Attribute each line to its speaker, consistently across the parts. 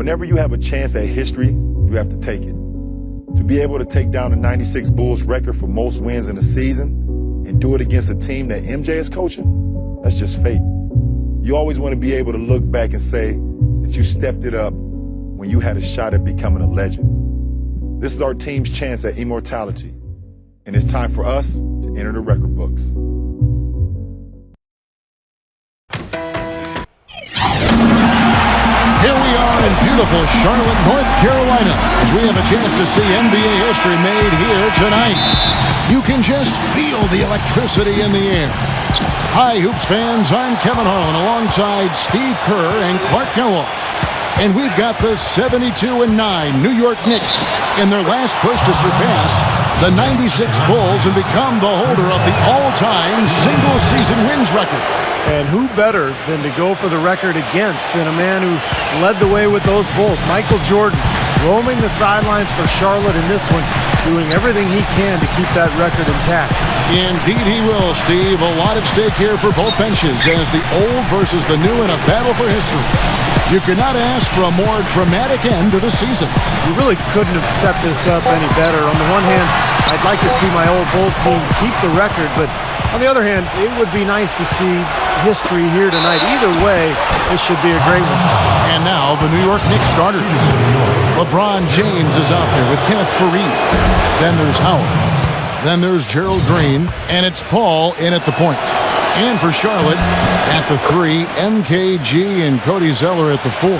Speaker 1: Whenever you have a chance at history, you have to take it. To be able to take down the 96 Bulls record for most wins in a season and do it against a team that MJ is coaching, that's just fate. You always want to be able to look back and say that you stepped it up when you had a shot at becoming a legend. This is our team's chance at immortality, and it's time for us to enter the record books.
Speaker 2: Here we are in beautiful Charlotte, North Carolina, as we have a chance to see NBA history made here tonight. You can just feel the electricity in the air. Hi, Hoops fans. I'm Kevin Harlan alongside Steve Kerr and Clark Kellogg. And we've got the 72-9 New York Knicks in their last push to surpass the 96 Bulls and become the holder of the all-time single-season wins record.
Speaker 3: And who better than to go for the record against than a man who led the way with those Bulls, Micheal Jordan, roaming the sidelines for Charlotte in this one, doing everything he can to keep that record intact.
Speaker 2: Indeed he will, Steve. A lot at stake here for both benches as the old versus the new in a battle for history. You could not ask for a more dramatic end to the season.
Speaker 3: You really couldn't have set this up any better. On the one hand, I'd like to see my old Bulls team keep the record, but on the other hand, it would be nice to see history here tonight. Either way, this should be a great one.
Speaker 2: And now the New York Knicks starters. LeBron James is out there with Kenneth Faried. Then there's Howard. Then there's Gerald Green. And it's Paul in at the point. And for Charlotte, at the 3, MKG and Cody Zeller at the 4.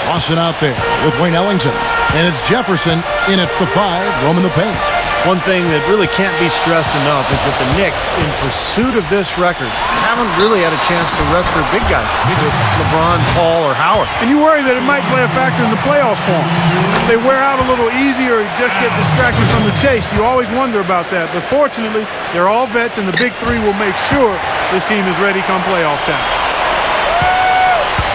Speaker 2: Austin out there with Wayne Ellington. And it's Jefferson in at the 5, roaming the paint.
Speaker 3: One thing that really can't be stressed enough is that the Knicks, in pursuit of this record, haven't really had a chance to rest their big guys with LeBron, Paul, or Howard.
Speaker 4: And you worry that it might play a factor in the playoffs for them. If they wear out a little easy or just get distracted from the chase, you always wonder about that. But fortunately, they're all vets, and the big three will make sure this team is ready come playoff time.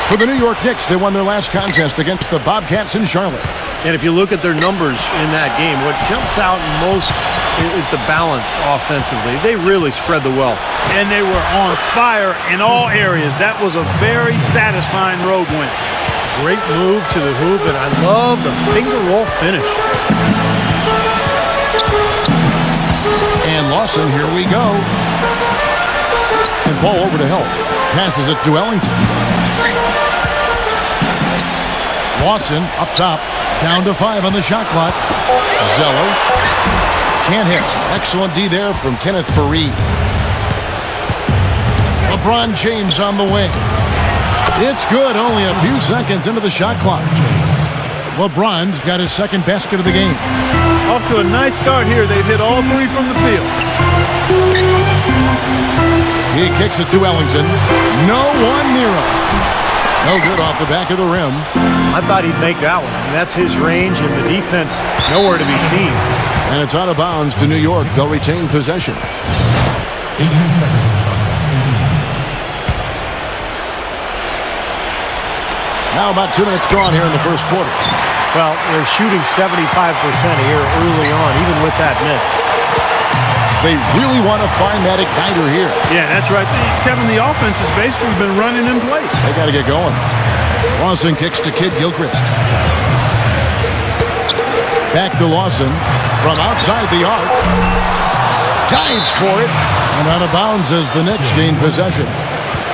Speaker 2: For the New York Knicks, they won their last contest against the Bobcats in Charlotte.
Speaker 3: And if you look at their numbers in that game, what jumps out most is the balance offensively. They really spread the wealth.
Speaker 4: And they were on fire in all areas. That was a very satisfying road win.
Speaker 3: Great move to the hoop, and I love the finger roll finish.
Speaker 2: And Lawson, here we go. And Paul over to help. Passes it to Ellington. Lawson up top. Down to 5 on the shot clock. Zeller can't hit. Excellent D there from Kenneth Faried. LeBron James on the wing. It's good. Only a few seconds into the shot clock. LeBron's got his second basket of the game.
Speaker 4: Off to a nice start here. They've hit all 3 from the field.
Speaker 2: He kicks it to Ellington. No one near him. No good off the back of the rim.
Speaker 3: I thought he'd make that one. And that's his range, and the defense nowhere to be seen.
Speaker 2: And it's out of bounds to New York. They'll retain possession.
Speaker 5: 18 seconds.
Speaker 2: Now about 2 minutes gone here in the first quarter.
Speaker 3: Well, they're shooting 75% here early on, even with that miss.
Speaker 2: They really want to find that igniter here.
Speaker 4: Yeah, that's right. Kevin, the offense has basically been running in place.
Speaker 2: They got to get going. Lawson kicks to Kid Gilchrist. Back to Lawson from outside the arc. Dives for it. And out of bounds as the Knicks gain possession.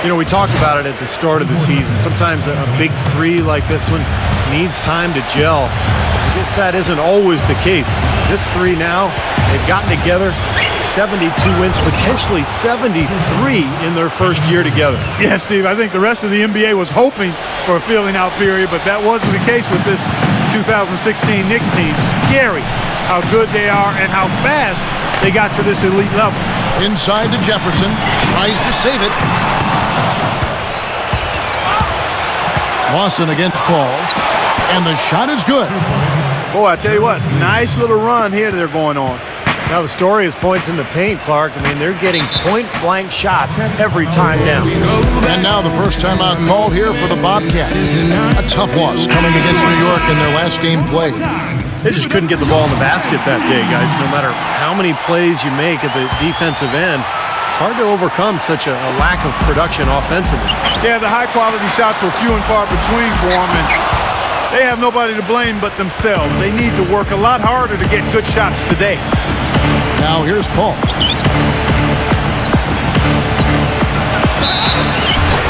Speaker 3: You know, we talked about it at the start of the season. Sometimes a big three like this one needs time to gel. I guess that isn't always the case. This three now, they've gotten together. 72 wins, potentially 73 in their first year together.
Speaker 4: Yeah, Steve, I think the rest of the NBA was hoping for a filling out period, but that wasn't the case with this 2016 Knicks team. Scary how good they are and how fast they got to this elite level.
Speaker 2: Inside to Jefferson, tries to save it. Lawson against Paul, and the shot is good.
Speaker 4: Boy, I tell you what, nice little run here they're going on.
Speaker 3: Now the story is points in the paint, Clark. I mean, they're getting point-blank shots every time down.
Speaker 2: And now the first timeout called here for the Bobcats. A tough loss coming against New York in their last game played.
Speaker 3: They just couldn't get the ball in the basket that day, guys. No matter how many plays you make at the defensive end, it's hard to overcome such a lack of production offensively.
Speaker 4: Yeah, the high-quality shots were few and far between for them, and They have nobody to blame but themselves. They need to work a lot harder to get good shots today.
Speaker 2: Now here's Paul.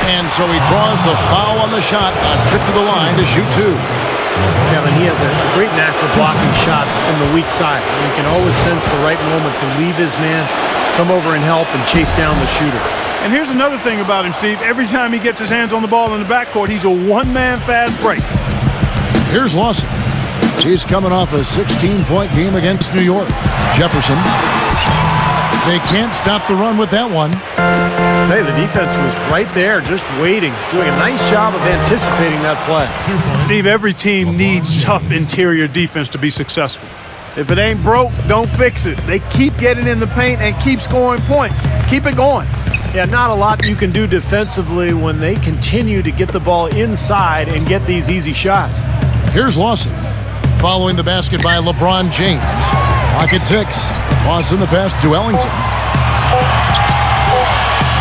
Speaker 2: And so he draws the foul on the shot. A trip to the line to shoot two.
Speaker 3: Kevin, he has a great knack for blocking shots from the weak side. You can always sense the right moment to leave his man, come over and help, and chase down the shooter.
Speaker 4: And here's another thing about him, Steve. Every time he gets his hands on the ball in the backcourt, he's a one-man fast break.
Speaker 2: Here's Lawson. He's coming off a 16-point game against New York. Jefferson. They can't stop the run with that one.
Speaker 3: Hey, the defense was right there, just waiting, doing a nice job of anticipating that play.
Speaker 4: Steve, every team needs tough interior defense to be successful. If it ain't broke, don't fix it. They keep getting in the paint and keep scoring points. Keep it going.
Speaker 3: Yeah, not a lot you can do defensively when they continue to get the ball inside and get these easy shots.
Speaker 2: Here's Lawson. Following the basket by LeBron James. Lock at 6. Lawson the pass to Ellington.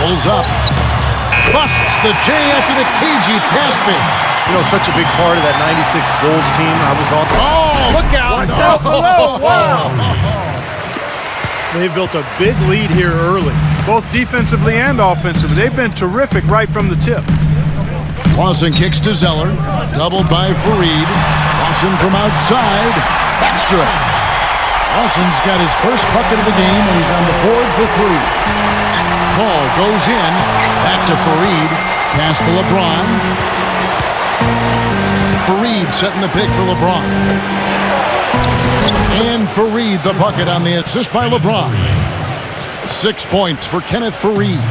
Speaker 2: Pulls up. Busts the J after the cagey pass fake.
Speaker 3: You know, such a big part of that 96 Bulls team. I was on.
Speaker 2: Oh,
Speaker 3: look out! Down below! Wow! They've built a big lead here early.
Speaker 4: Both defensively and offensively. They've been terrific right from the tip.
Speaker 2: Lawson kicks to Zeller. Doubled by Fareed. Lawson from outside. That's good. Lawson's got his first bucket of the game, and he's on the board for 3. Ball goes in. Back to Fareed. Pass to LeBron. Fareed setting the pick for LeBron. And Fareed the bucket on the assist by LeBron. 6 points for Kenneth Fareed.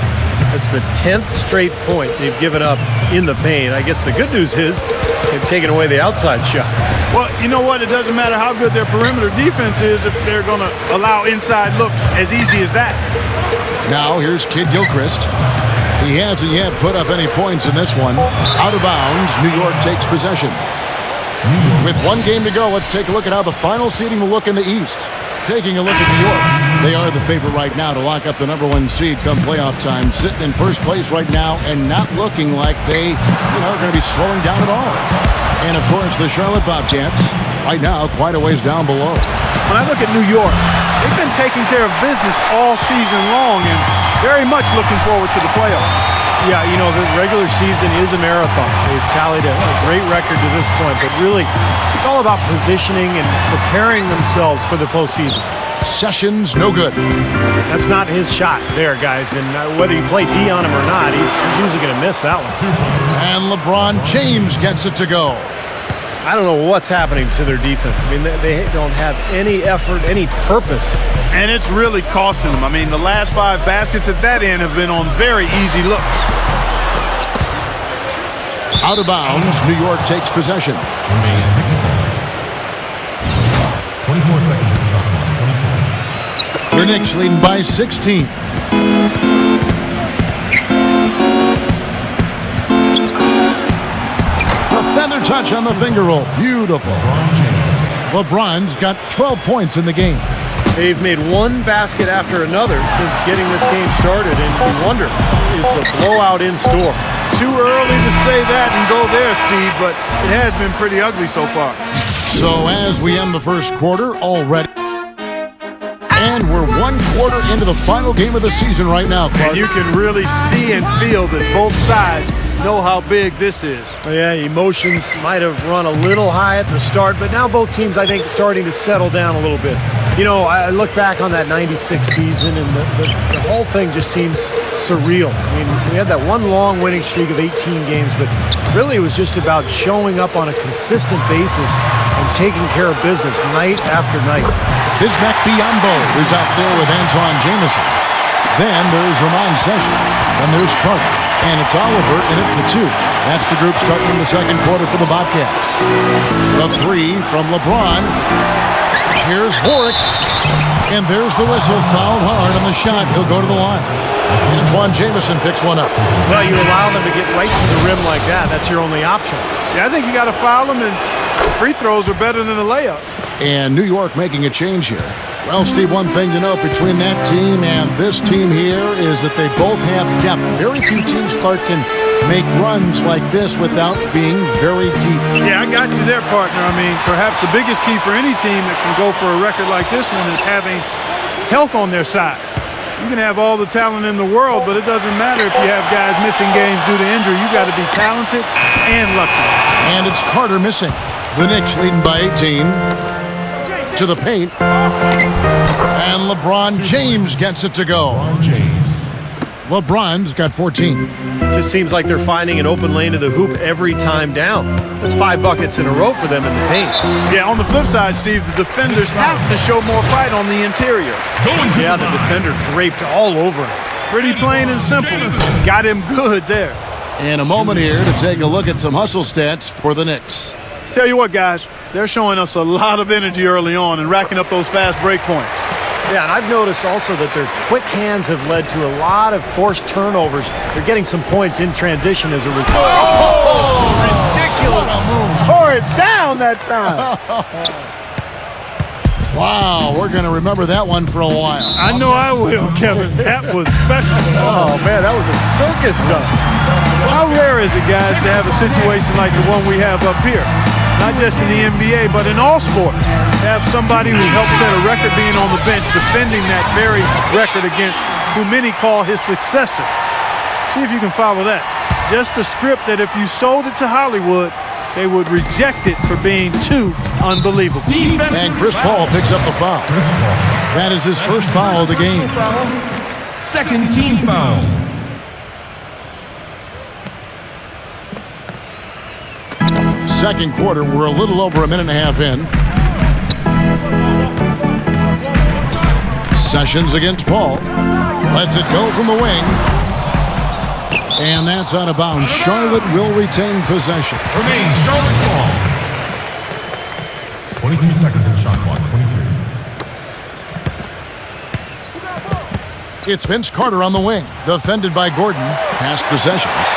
Speaker 3: It's the 10th straight point they've given up in the paint. I guess the good news is they've taken away the outside shot.
Speaker 4: Well, you know what? It doesn't matter how good their perimeter defense is if they're going to allow inside looks as easy as that.
Speaker 2: Now here's Kid Gilchrist. He hasn't yet put up any points in this one. Out of bounds, New York takes possession. With 1 game to go, let's take a look at how the final seeding will look in the East. Taking a look at New York. They are the favorite right now to lock up the #1 seed come playoff time. Sitting in first place right now and not looking like they are going to be slowing down at all. And, of course, the Charlotte Bobcats right now quite a ways down below.
Speaker 4: When I look at New York, they've been taking care of business all season long and very much looking forward to the playoffs.
Speaker 3: Yeah, you know, the regular season is a marathon. They've tallied a great record to this point, but really, it's all about positioning and preparing themselves for the postseason.
Speaker 2: Sessions, no good.
Speaker 3: That's not his shot there, guys, and whether you play D on him or not, he's usually going to miss that one.
Speaker 2: And LeBron James gets it to go.
Speaker 3: I don't know what's happening to their defense. I mean, they don't have any effort, any purpose.
Speaker 4: And it's really costing them. I mean, the last 5 baskets at that end have been on very easy looks.
Speaker 2: Out of bounds, New York takes possession.
Speaker 5: 24 seconds.
Speaker 2: The Knicks leading by 16. A feather touch on the finger roll. Beautiful. LeBron's got 12 points in the game.
Speaker 3: They've made 1 basket after another since getting this game started, and you wonder, is the blowout in store?
Speaker 4: Too early to say that and go there, Steve, but it has been pretty ugly so far.
Speaker 2: So as we end the first quarter already, and we're 1 quarter into the final game of the season right now, Clark.
Speaker 4: And you can really see and feel that both sides know how big this is.
Speaker 3: Yeah, emotions might have run a little high at the start, but now both teams, I think, starting to settle down a little bit. You know, I look back on that 96 season, and the whole thing just seems surreal. I mean, we had that one long winning streak of 18 games, but really it was just about showing up on a consistent basis and taking care of business night after night.
Speaker 2: Bismack Biyombo is out there with Antoine Jameson. Then there's Ramon Sessions. Then there's Carter. And it's Oliver in at the 2. That's the group starting in the second quarter for the Bobcats. The 3 from LeBron. Here's Boric. And there's the whistle. Fouled hard on the shot. He'll go to the line. Antoine Jameson picks one up.
Speaker 3: Well, you allow them to get right to the rim like that. That's your only option.
Speaker 4: Yeah, I think you got to foul them, and free throws are better than a layup.
Speaker 2: And New York making a change here. Well, Steve, one thing to note between that team and this team here is that they both have depth. Very few teams, Clark, can make runs like this without being very deep.
Speaker 4: Yeah, I got you there, partner. I mean, perhaps the biggest key for any team that can go for a record like this one is having health on their side. You can have all the talent in the world, but it doesn't matter if you have guys missing games due to injury. You got to be talented and lucky.
Speaker 2: And it's Carter missing. The Knicks leading by 18. To the paint. And LeBron James gets it to go. LeBron's got 14.
Speaker 3: Just seems like they're finding an open lane to the hoop every time down. That's 5 buckets in a row for them in the paint.
Speaker 4: Yeah, on the flip side, Steve, the defenders have to show more fight on the interior.
Speaker 3: Yeah, the defender draped all over him.
Speaker 4: Pretty plain and simple. Got him good there.
Speaker 2: And a moment here to take a look at some hustle stats for the Knicks.
Speaker 4: Tell you what, guys, they're showing us a lot of energy early on and racking up those fast break points.
Speaker 3: Yeah, and I've noticed also that their quick hands have led to a lot of forced turnovers. They're getting some points in transition as a result.
Speaker 2: Oh,
Speaker 3: ridiculous.
Speaker 4: Tore it down that time.
Speaker 2: Wow, we're going to remember that one for a while.
Speaker 4: I know I will, Kevin. That was special.
Speaker 3: Oh, man, that was a circus dunk.
Speaker 4: How rare is it, guys, to have a situation like the one we have up here? Not just in the NBA, but in all sports. To have somebody who helped set a record being on the bench, defending that very record against who many call his successor. See if you can follow that. Just a script that if you sold it to Hollywood, they would reject it for being too unbelievable.
Speaker 2: And Chris Paul picks up the foul. That is his first foul of the game.
Speaker 5: Second team foul.
Speaker 2: Second quarter, we're a little over a minute and a half in. Sessions against Paul. Lets it go from the wing. And that's out of bounds. Charlotte will retain possession.
Speaker 5: Remains Charlotte ball. 23 seconds in the shot clock. 23.
Speaker 2: It's Vince Carter on the wing. Defended by Gordon. Past to Sessions.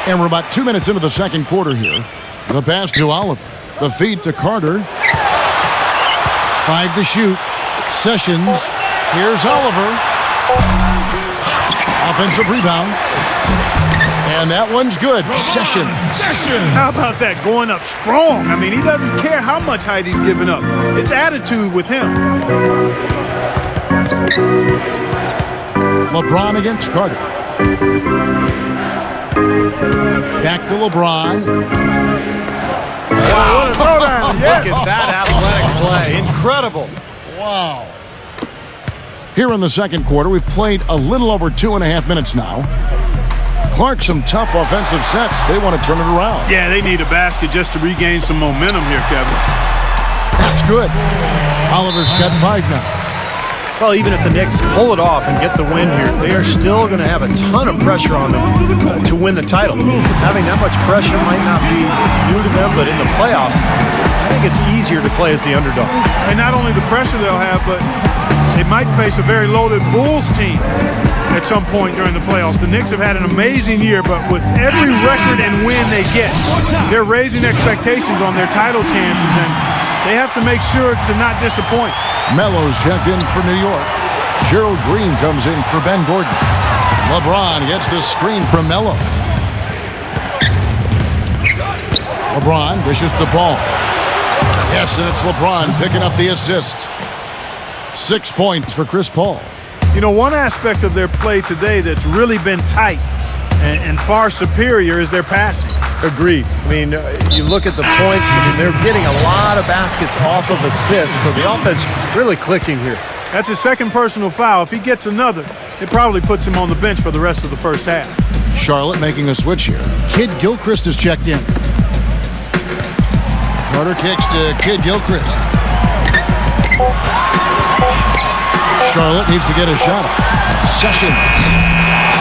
Speaker 2: And we're about 2 minutes into the second quarter here. The pass to Oliver. The feed to Carter. 5 to shoot. Sessions. Here's Oliver. Offensive rebound. And that one's good. Sessions.
Speaker 4: How about that? Going up strong. I mean, he doesn't care how much height he's giving up. It's attitude with him.
Speaker 2: LeBron against Carter. Back to LeBron.
Speaker 3: Wow, what a throwdown. Look at that athletic play. Incredible.
Speaker 2: Wow. Here in the second quarter, we've played a little over 2.5 minutes now. Clark, some tough offensive sets. They want to turn it around.
Speaker 4: Yeah, they need a basket just to regain some momentum here, Kevin.
Speaker 2: That's good. Oliver's got 5 now.
Speaker 3: Well, even if the Knicks pull it off and get the win here, they are still going to have a ton of pressure on them to win the title. Having that much pressure might not be new to them, but in the playoffs, I think it's easier to play as the underdog.
Speaker 4: And not only the pressure they'll have, but they might face a very loaded Bulls team at some point during the playoffs. The Knicks have had an amazing year, but with every record and win they get, they're raising expectations on their title chances, and they have to make sure to not disappoint.
Speaker 2: Melo's checked in for New York. Gerald Green comes in for Ben Gordon. LeBron gets the screen from Melo. LeBron dishes the ball. Yes, and it's LeBron picking up the assist. 6 points for Chris Paul.
Speaker 4: You know, one aspect of their play today that's really been tight and far superior is their passing.
Speaker 3: Agreed. I mean, you look at the points, I mean, they're getting a lot of baskets off of assists, so the offense really clicking here.
Speaker 4: That's his second personal foul. If he gets another, it probably puts him on the bench for the rest of the first half.
Speaker 2: Charlotte making a switch here. Kid Gilchrist is checked in. Carter kicks to Kid Gilchrist. Charlotte needs to get a shot up. Sessions.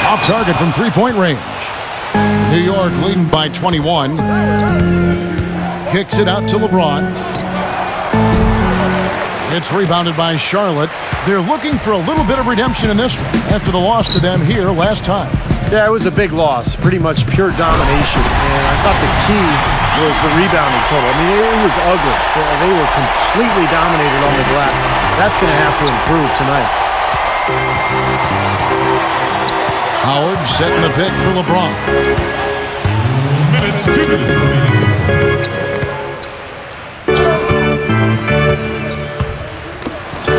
Speaker 2: Off target from three-point range. New York leading by 21. Kicks it out to LeBron. It's rebounded by Charlotte. They're looking for a little bit of redemption in this one after the loss to them here last time.
Speaker 3: Yeah, it was a big loss. Pretty much pure domination. And I thought the key was the rebounding total. I mean, it was ugly. They were completely dominated on the glass. That's going to have to improve tonight.
Speaker 2: Howard setting the pick for LeBron.
Speaker 5: 2 minutes remaining.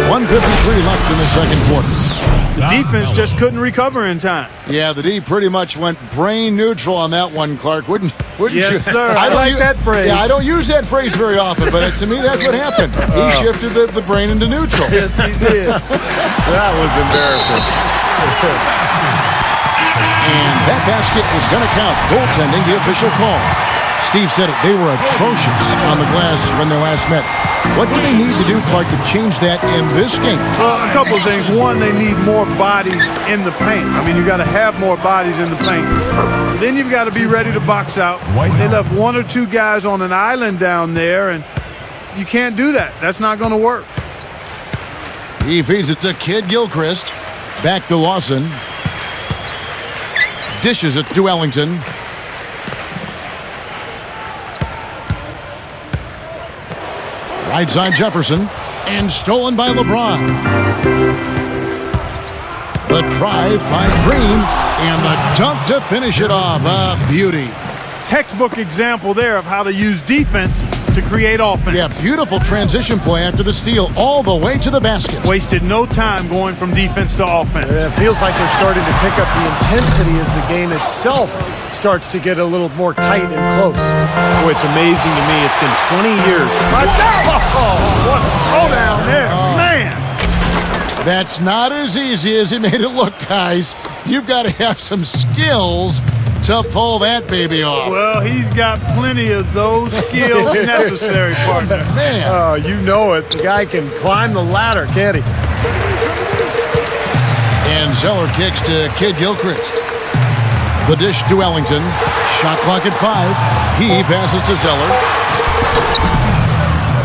Speaker 2: 1:53 left in the second quarter.
Speaker 4: The defense just couldn't recover in time.
Speaker 2: Yeah, the D pretty much went brain neutral on that one, Clark. Wouldn't
Speaker 4: Yes,
Speaker 2: you?
Speaker 4: sir. I like that phrase.
Speaker 2: Yeah, I don't use that phrase very often, but to me, that's what happened. He shifted the brain into neutral.
Speaker 4: Yes, he did.
Speaker 3: That was embarrassing.
Speaker 2: And that basket was going to count. Goaltending, the official call. Steve said it. They were atrocious on the glass when they last met. What do they need to do, Clark, to change that in this game?
Speaker 4: Well, a couple of things. One, they need more bodies in the paint. I mean, you got to have more bodies in the paint. Then you've got to be ready to box out. They left 1 or 2 guys on an island down there, and you can't do that. That's not going to work.
Speaker 2: He feeds it to Kid Gilchrist. Back to Lawson. Dishes it to Ellington. Right side Jefferson. And stolen by LeBron. The drive by Green. And the dunk to finish it off. A beauty.
Speaker 4: Textbook example there of how to use defense to create offense.
Speaker 2: Yeah, beautiful transition play after the steal all the way to the basket.
Speaker 4: Wasted no time going from defense to offense.
Speaker 3: It feels like they're starting to pick up the intensity as the game itself starts to get a little more tight and close. Boy, it's amazing to me. It's been 20 years.
Speaker 4: What down there, man.
Speaker 2: That's not as easy as he made it look, guys. You've got to have some skills to pull that baby off.
Speaker 4: Well, he's got plenty of those skills necessary, partner.
Speaker 2: Man.
Speaker 3: Oh, you know it. The guy can climb the ladder, can't he?
Speaker 2: And Zeller kicks to Kid Gilchrist. The dish to Ellington. Shot clock at 5. He passes to Zeller.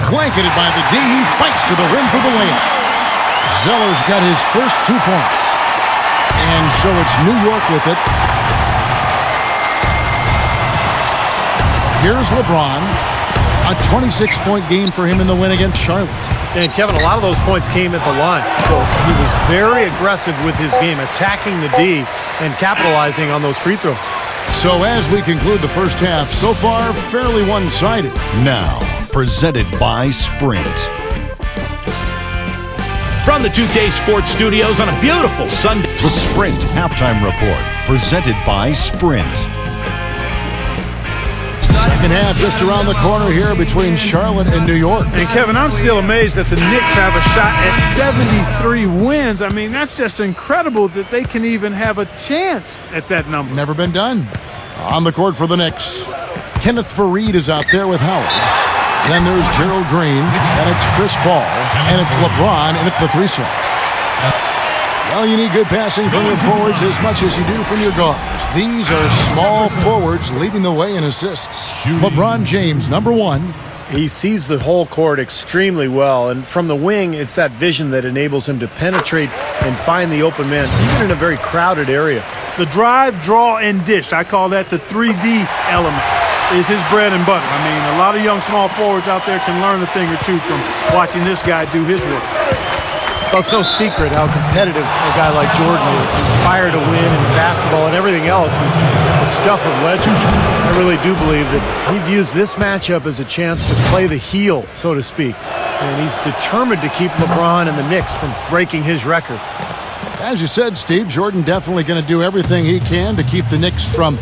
Speaker 2: Clanketed by the D. He fights to the rim for the layup. Zeller's got his first 2 points. And so it's New York with it. Here's LeBron. A 26-point game for him in the win against Charlotte.
Speaker 3: And Kevin, a lot of those points came at the line. So he was very aggressive with his game, attacking the D and capitalizing on those free throws.
Speaker 2: So as we conclude the first half, so far fairly one-sided.
Speaker 6: Now, presented by Sprint.
Speaker 7: From the 2K Sports Studios on a beautiful Sunday.
Speaker 6: The Sprint Halftime Report, presented by Sprint.
Speaker 2: Second half just around the corner here between Charlotte and New York.
Speaker 4: And Kevin, I'm still amazed that the Knicks have a shot at 73 wins. I mean, that's just incredible that they can even have a chance at that number.
Speaker 2: Never been done. On the court for the Knicks, Kenneth Faried is out there with Howard. Then there's Gerald Green, and it's Chris Paul, and it's LeBron, and it's the 3 slot. Well, you need good passing from your forwards as much as you do from your guards. These are small forwards leading the way in assists. LeBron James, number 1.
Speaker 3: He sees the whole court extremely well, and from the wing, it's that vision that enables him to penetrate and find the open man, even in a very crowded area.
Speaker 4: The drive, draw, and dish, I call that the 3D element, is his bread and butter. I mean, a lot of young small forwards out there can learn a thing or two from watching this guy do his work.
Speaker 3: Well, it's no secret how competitive a guy like Jordan is. His fire to win in basketball and everything else is the stuff of legends. I really do believe that he views this matchup as a chance to play the heel, so to speak. And he's determined to keep LeBron and the Knicks from breaking his record.
Speaker 2: As you said, Steve, Jordan definitely going to do everything he can to keep the Knicks from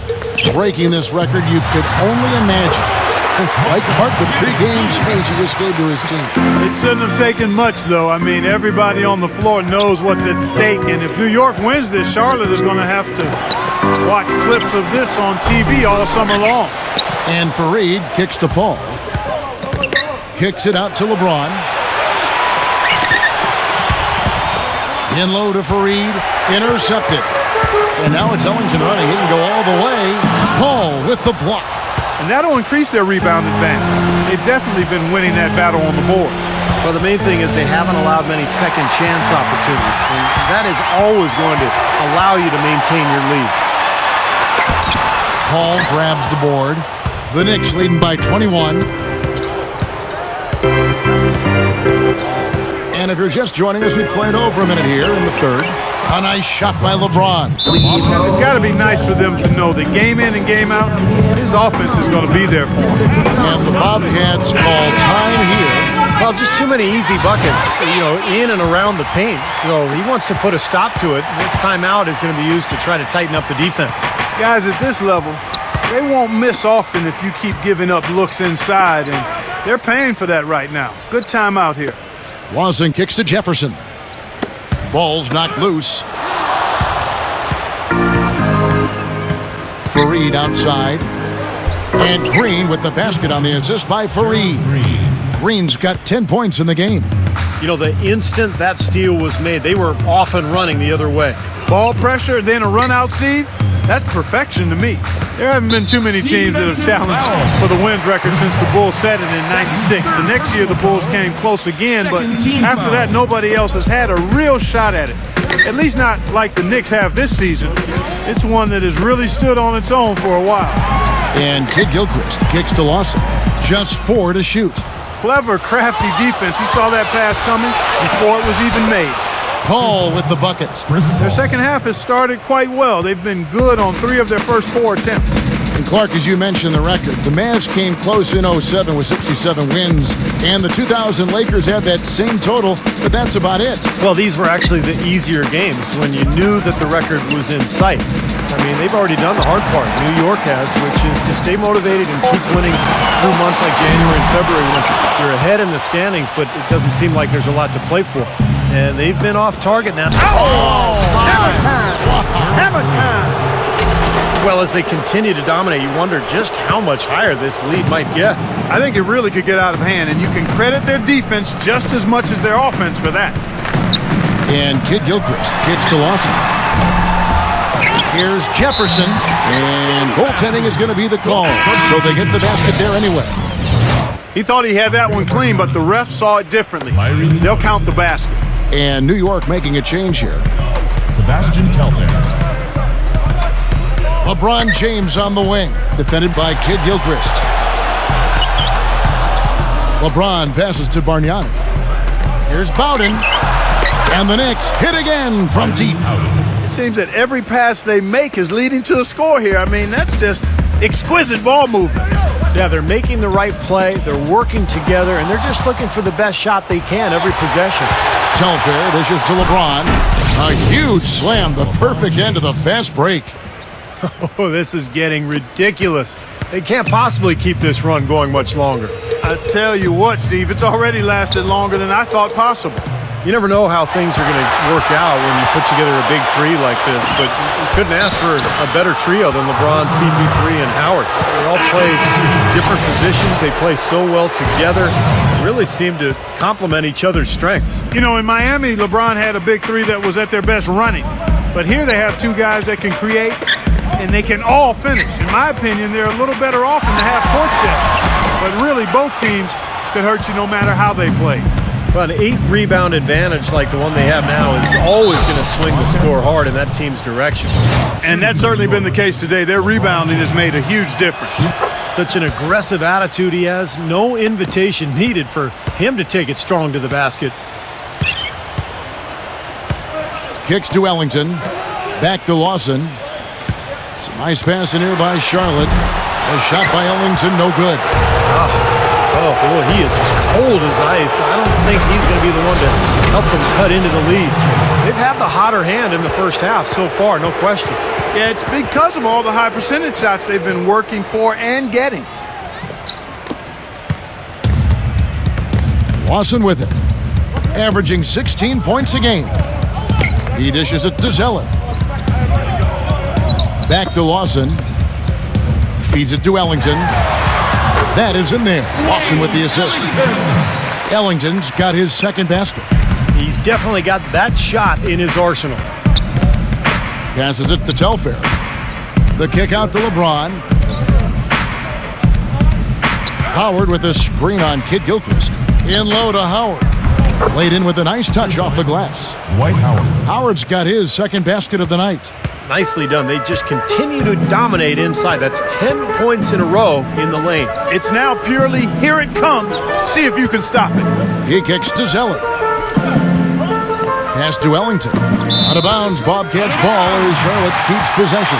Speaker 2: breaking this record. You could only imagine. Like Clark, the pregame speech he just gave to his team.
Speaker 4: It shouldn't have taken much, though. I mean, everybody on the floor knows what's at stake. And if New York wins this, Charlotte is going to have to watch clips of this on TV all summer long.
Speaker 2: And Faried kicks to Paul. Kicks it out to LeBron. In low to Faried. Intercepted. And now it's Ellington running. He can go all the way. Paul with the block.
Speaker 4: And that'll increase their rebound advantage. They've definitely been winning that battle on the board.
Speaker 3: Well, the main thing is they haven't allowed many second chance opportunities. And that is always going to allow you to maintain your lead.
Speaker 2: Paul grabs the board. The Knicks leading by 21. And if you're just joining us, we played over a minute here in the third. A nice shot by LeBron.
Speaker 4: It's got to be nice for them to know that game in and game out, his offense is going to be there for him.
Speaker 2: And the Bobcats call time here.
Speaker 3: Well, just too many easy buckets, in and around the paint. So he wants to put a stop to it. This timeout is going to be used to try to tighten up the defense.
Speaker 4: Guys, at this level, they won't miss often if you keep giving up looks inside, and they're paying for that right now. Good timeout here.
Speaker 2: Lawson kicks to Jefferson. Ball's knocked loose. Fareed outside. And Green with the basket on the assist by Fareed. Green's got 10 points in the game.
Speaker 3: The instant that steal was made, they were off and running the other way.
Speaker 4: Ball pressure, then a run out, Steve. That's perfection to me. There haven't been too many teams that have challenged for the wins record since the Bulls set it in '96. The next year, the Bulls came close again, but after that, nobody else has had a real shot at it. At least not like the Knicks have this season. It's one that has really stood on its own for a while.
Speaker 2: And Kid Gilchrist kicks to Lawson. Just 4 to shoot.
Speaker 4: Clever, crafty defense. He saw that pass coming before it was even made.
Speaker 2: Paul with the bucket.
Speaker 4: Their second half has started quite well. They've been good on 3 of their first 4 attempts.
Speaker 2: And Clark, as you mentioned the record, the Mavs came close in 07 with 67 wins, and the 2000 Lakers had that same total, but that's about it.
Speaker 3: Well, these were actually the easier games when you knew that the record was in sight. I mean, they've already done the hard part. New York has, which is to stay motivated and keep winning through months like January and February when you're ahead in the standings, but it doesn't seem like there's a lot to play for. And they've been off target now.
Speaker 4: Hammer time! Hammer time!
Speaker 3: Well, as they continue to dominate, you wonder just how much higher this lead might get.
Speaker 4: I think it really could get out of hand, and you can credit their defense just as much as their offense for that.
Speaker 2: And Kid Gilchrist kicks to Lawson. Here's Jefferson, and goaltending is going to be the call, so they get the basket there anyway.
Speaker 4: He thought he had that one clean, but the ref saw it differently. They'll count the basket.
Speaker 2: And New York making a change here.
Speaker 5: Sebastian Telfair.
Speaker 2: LeBron James on the wing, defended by Kid Gilchrist. LeBron passes to Bargnani. Here's Bowden. And the Knicks hit again from deep.
Speaker 4: It seems that every pass they make is leading to a score here. I mean, that's just exquisite ball movement.
Speaker 3: Yeah, they're making the right play, they're working together, and they're just looking for the best shot they can every possession.
Speaker 2: Telfair dishes to LeBron. A huge slam, the perfect end of the fast break.
Speaker 3: Oh, this is getting ridiculous. They can't possibly keep this run going much longer.
Speaker 4: I tell you what, Steve, it's already lasted longer than I thought possible.
Speaker 3: You never know how things are going to work out when you put together a big three like this, but you couldn't ask for a better trio than LeBron, CP3, and Howard. They all play different positions. They play so well together. They really seem to complement each other's strengths.
Speaker 4: In Miami, LeBron had a big three that was at their best running. But here they have 2 guys that can create, and they can all finish. In my opinion, they're a little better off in the half-court set. But really, both teams could hurt you no matter how they play.
Speaker 3: But an 8-rebound advantage like the one they have now is always going to swing the score hard in that team's direction.
Speaker 4: And that's certainly been the case today. Their rebounding has made a huge difference.
Speaker 3: Such an aggressive attitude he has. No invitation needed for him to take it strong to the basket.
Speaker 2: Kicks to Ellington. Back to Lawson. Some nice pass in here by Charlotte. A shot by Ellington, no good.
Speaker 3: Oh, boy, he is just cold as ice. I don't think he's going to be the one to help them cut into the lead. They've had the hotter hand in the first half so far, no question.
Speaker 4: Yeah, it's because of all the high percentage shots they've been working for and getting.
Speaker 2: Lawson with it. Averaging 16 points a game. He dishes it to Zeller. Back to Lawson. Feeds it to Ellington. That is in there. Lawson with the assist. Ellington's got his second basket.
Speaker 3: He's definitely got that shot in his arsenal.
Speaker 2: Passes it to Telfair. The kick out to LeBron. Howard with a screen on Kid Gilchrist. In low to Howard. Laid in with a nice touch off the glass.
Speaker 5: Dwight Howard.
Speaker 2: Howard's got his second basket of the night.
Speaker 3: Nicely done. They just continue to dominate inside. That's 10 points in a row in the lane.
Speaker 4: It's now purely here it comes. See if you can stop it.
Speaker 2: He kicks to Zeller. Pass to Ellington. Out of bounds, Bobcats ball as Charlotte keeps possession.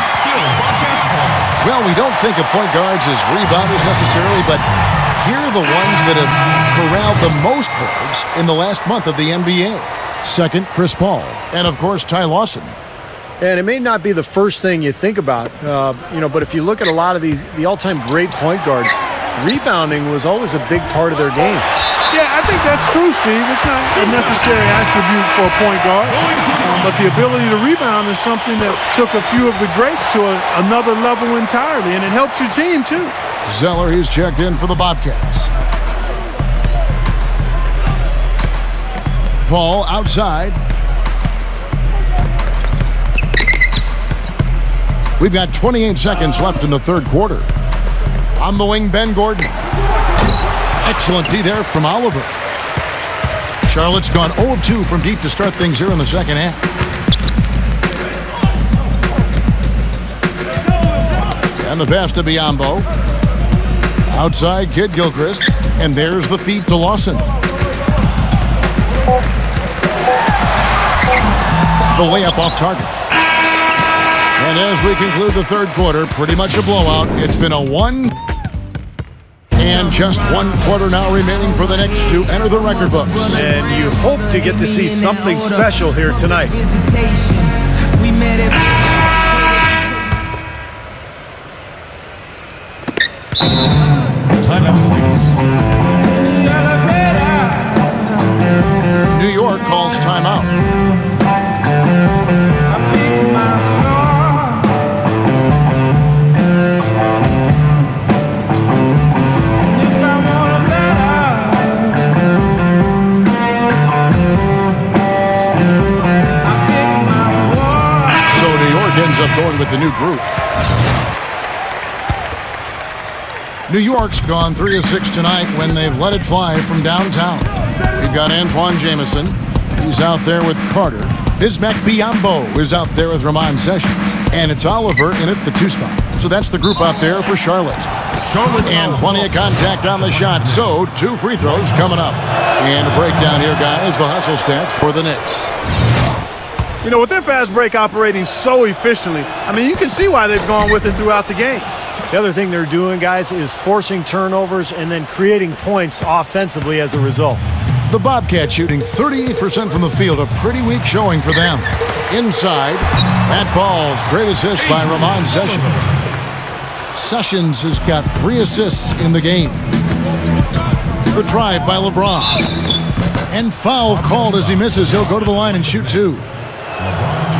Speaker 2: Well, we don't think of point guards as rebounders necessarily, but here are the ones that have corralled the most boards in the last month of the NBA. Second, Chris Paul. And, of course, Ty Lawson.
Speaker 3: And it may not be the first thing you think about, but if you look at a lot of the all-time great point guards, rebounding was always a big part of their game.
Speaker 4: Yeah, I think that's true, Steve. It's not a necessary attribute for a point guard, but the ability to rebound is something that took a few of the greats to another level entirely, and it helps your team, too.
Speaker 2: Zeller, he's checked in for the Bobcats. Paul outside. We've got 28 seconds left in the third quarter. On the wing, Ben Gordon. Excellent D there from Oliver. Charlotte's gone 0 of 2 from deep to start things here in the second half. And the pass to Biyombo. Outside, Kid Gilchrist. And there's the feed to Lawson. The layup off target. And as we conclude the third quarter, pretty much a blowout. It's been a 1. And just 1 quarter now remaining for the Knicks to enter the record books.
Speaker 3: And you hope to get to see something special here tonight.
Speaker 5: Timeout, please.
Speaker 2: New York calls timeout. Ends up going with the new group. New York's gone 3 of 6 tonight when they've let it fly from downtown. We've got Antoine Jamison. He's out there with Carter. Bismack Biyombo is out there with Ramon Sessions. And it's Oliver in at the 2 spot. So that's the group out there for Charlotte. And plenty of contact on the shot. So 2 free throws coming up. And a breakdown here, guys. The hustle stats for the Knicks.
Speaker 4: You know, with their fast break operating so efficiently, I mean, you can see why they've gone with it throughout the game.
Speaker 3: The other thing they're doing, guys, is forcing turnovers and then creating points offensively as a result.
Speaker 2: The Bobcats shooting 38% from the field, a pretty weak showing for them. Inside, Matt Ball's great assist by Ramon Sessions. Sessions has got 3 assists in the game. The drive by LeBron. And foul called as he misses. He'll go to the line and shoot 2.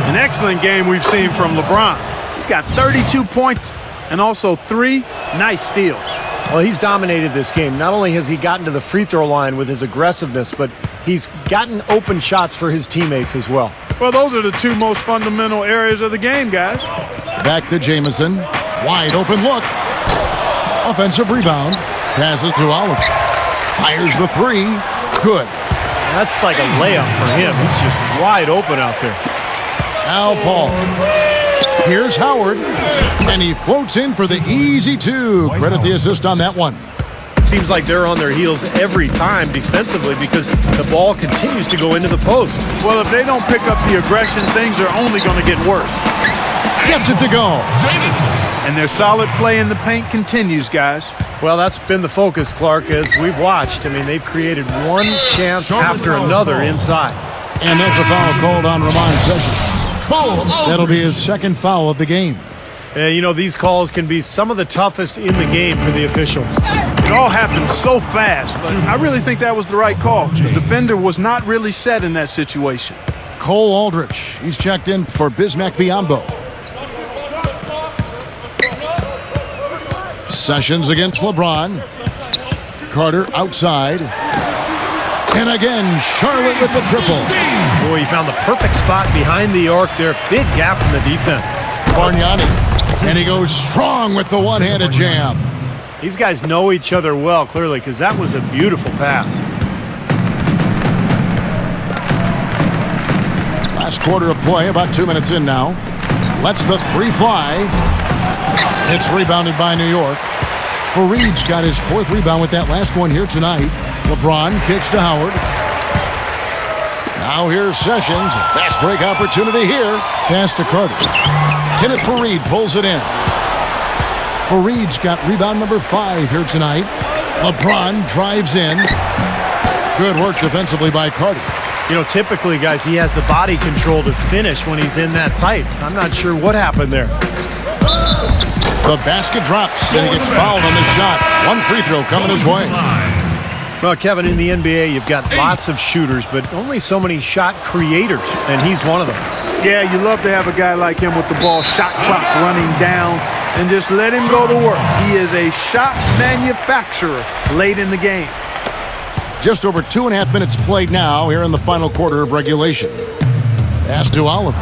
Speaker 4: An excellent game we've seen from LeBron. He's got 32 points and also 3 nice steals.
Speaker 3: Well, he's dominated this game. Not only has he gotten to the free throw line with his aggressiveness, but he's gotten open shots for his teammates as well.
Speaker 4: Well, those are the 2 most fundamental areas of the game, guys.
Speaker 2: Back to Jamison. Wide open look. Offensive rebound. Passes to Oliver. Fires the 3. Good.
Speaker 3: That's like a layup for him. He's just wide open out there.
Speaker 2: Now Paul. Here's Howard. And he floats in for the easy 2. Credit the assist on that one.
Speaker 3: Seems like they're on their heels every time defensively because the ball continues to go into the post.
Speaker 4: Well, if they don't pick up the aggression, things are only going to get worse.
Speaker 2: Gets it to go.
Speaker 4: And their solid play in the paint continues, guys.
Speaker 3: Well, that's been the focus, Clark, as we've watched. I mean, they've created one chance after another inside.
Speaker 2: And that's a foul called on Ramon Sessions. That'll be his 2nd foul of the game.
Speaker 3: You know, these calls can be some of the toughest in the game for the officials.
Speaker 4: It all happened so fast, but I really think that was the right call. The defender was not really set in that situation.
Speaker 2: Cole Aldrich, he's checked in for Bismack Biyombo. Sessions against LeBron. Carter outside. And again, Charlotte with the triple.
Speaker 3: Boy, he found the perfect spot behind the arc there. Big gap in the defense.
Speaker 2: Bargnani. And he goes strong with the one-handed jam.
Speaker 3: These guys know each other well, clearly, because that was a beautiful pass.
Speaker 2: Last quarter of play, about 2 minutes in now. Lets the 3 fly. It's rebounded by New York. Fareed's got his 4th rebound with that last one here tonight. LeBron kicks to Howard. Now here's Sessions. A fast break opportunity here. Pass to Carter. Kenneth Faried pulls it in. Faried's got rebound number 5 here tonight. LeBron drives in. Good work defensively by Carter.
Speaker 3: You know, typically, guys, he has the body control to finish when he's in that tight. I'm not sure what happened there.
Speaker 2: The basket drops, and he gets fouled on the shot. One free throw coming his way.
Speaker 3: Well, Kevin, in the NBA, you've got lots of shooters, but only so many shot creators, and he's one of them.
Speaker 4: Yeah, you love to have a guy like him with the ball shot clock running down and just let him go to work. He is a shot manufacturer late in the game.
Speaker 2: Just over 2.5 minutes played now here in the final quarter of regulation. Pass to Oliver.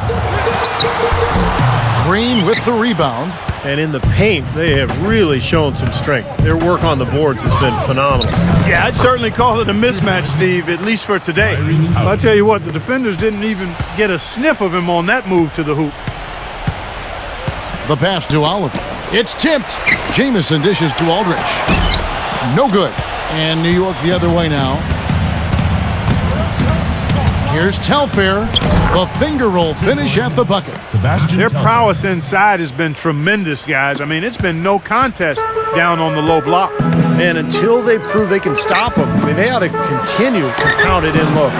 Speaker 2: Green with the rebound.
Speaker 3: And in the paint, they have really shown some strength. Their work on the boards has been phenomenal.
Speaker 4: Yeah, I'd certainly call it a mismatch, Steve, at least for today. I'll tell you what, the defenders didn't even get a sniff of him on that move to the hoop.
Speaker 2: The pass to Oliver. It's tipped. Jamison dishes to Aldridge. No good. And New York the other way now. Here's Telfair. The finger roll finish at the bucket.
Speaker 4: Their prowess inside has been tremendous, guys. I mean, it's been no contest down on the low block.
Speaker 3: And until they prove they can stop them, I mean, they ought to continue to pound it in low.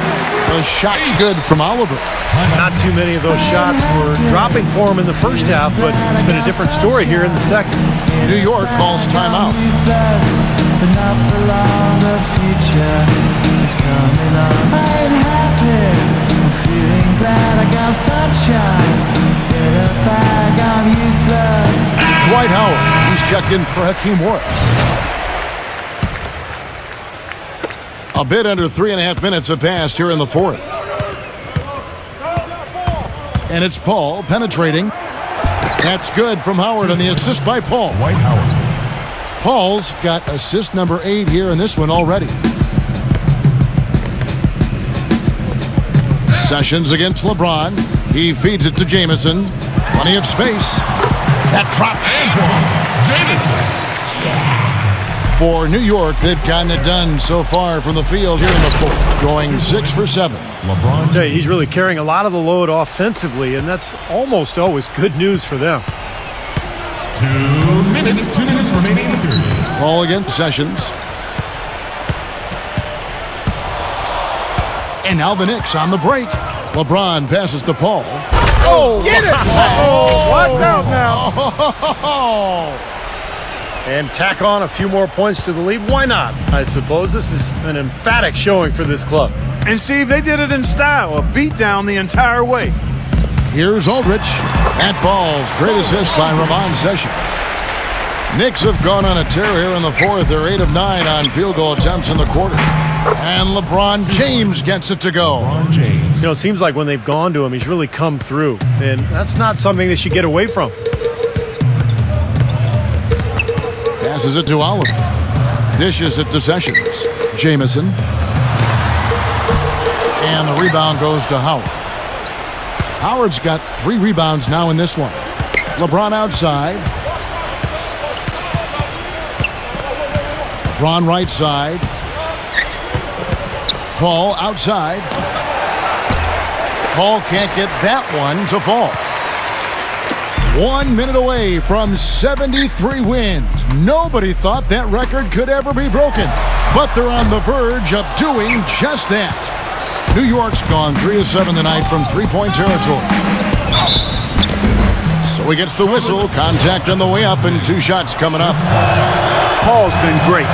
Speaker 2: The shot's good from Oliver.
Speaker 3: Not too many of those shots were dropping for him in the first half, but it's been a different story here in the second.
Speaker 2: New York calls timeout.
Speaker 8: But not for long, the future is coming on. I ain't happy, I'm feeling glad I got sunshine. Get a bag, I'm useless.
Speaker 2: Dwight Howard, he's checked in for Hakeem Warren. A bit under 3.5 minutes have passed here in the fourth. And it's Paul penetrating. That's good from Howard on the assist by Paul.
Speaker 5: Dwight Howard.
Speaker 2: Paul's got assist number 8 here in this one already. Sessions against LeBron. He feeds it to Jamison. Plenty of space. That drops.
Speaker 5: Jamison.
Speaker 2: For New York, they've gotten it done so far from the field here in the fourth, going 6 for 7.
Speaker 5: LeBron.
Speaker 3: I tell you, he's really carrying a lot of the load offensively, and that's almost always good news for them.
Speaker 5: 2 minutes remaining in the period.
Speaker 2: Paul against Sessions. And now the Knicks on the break. LeBron passes to Paul.
Speaker 4: Oh, get it! Oh, what's out now?
Speaker 3: And tack on a few more points to the lead. Why not? I suppose this is an emphatic showing for this club.
Speaker 4: And, Steve, they did it in style, a beatdown the entire way.
Speaker 2: Here's Aldridge. At balls. Great assist by Ramon Sessions. Knicks have gone on a tear here in the fourth. They're 8 of 9 on field goal attempts in the quarter. And LeBron James gets it to go.
Speaker 5: LeBron James.
Speaker 3: You know, it seems like when they've gone to him, he's really come through. And that's not something they should get away from.
Speaker 2: Passes it to Oliver. Dishes it to Sessions. Jamison. And the rebound goes to Howard. Howard's got 3 rebounds now in this one. LeBron outside. LeBron right side. Paul outside. Paul can't get that one to fall. 1 minute away from 73 wins. Nobody thought that record could ever be broken, but they're on the verge of doing just that. New York's gone 3 of 7 tonight from three-point territory. So he gets the whistle. Contact on the way up and 2 shots coming up.
Speaker 4: Paul's been great.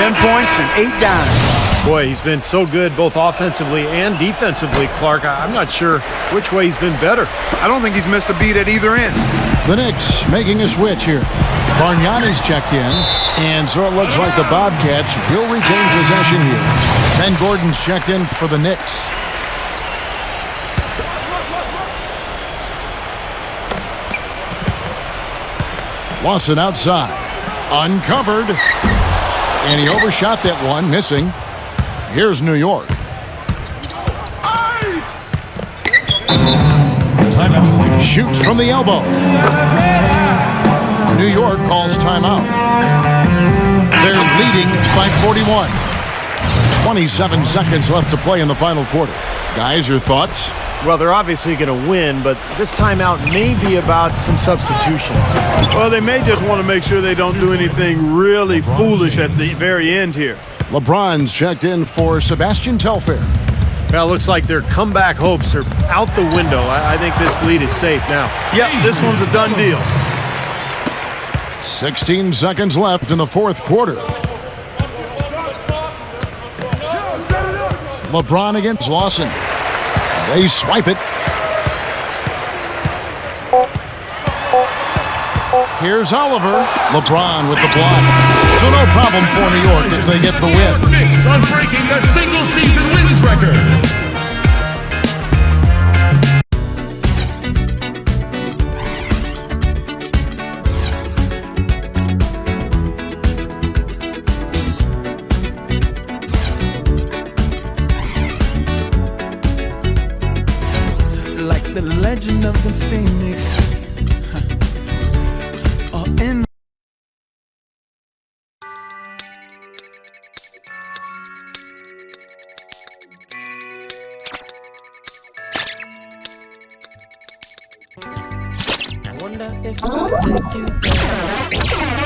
Speaker 4: 10 points and 8 dimes.
Speaker 3: Boy, he's been so good both offensively and defensively, Clark. I'm not sure which way he's been better.
Speaker 4: I don't think he's missed a beat at either end.
Speaker 2: The Knicks making a switch here. Bargnani's checked in, and so it looks like the Bobcats will retain possession here. Ben Gordon's checked in for the Knicks. Lawson outside. Uncovered. And he overshot that one, missing. Here's New York.
Speaker 5: Timeout.
Speaker 2: Shoots from the elbow. New York calls timeout. They're leading by 41. 27 seconds left to play in the final quarter. Guys, your thoughts?
Speaker 3: Well, they're obviously going to win, but this timeout may be about some substitutions.
Speaker 4: Well, they may just want to make sure they don't do anything really foolish at the very end here.
Speaker 2: LeBron's checked in for Sebastian Telfair.
Speaker 3: Well, it looks like their comeback hopes are out the window. I think this lead is safe now.
Speaker 4: Yep, this one's a done deal.
Speaker 2: 16 seconds left in the fourth quarter. LeBron against Lawson. They swipe it. Here's Oliver. LeBron with the block. So no problem for New York as they get the win.
Speaker 5: Knicks on breaking the single-season wins record.
Speaker 8: Like the legend of the Phoenix. In I wonder if I'll take you there.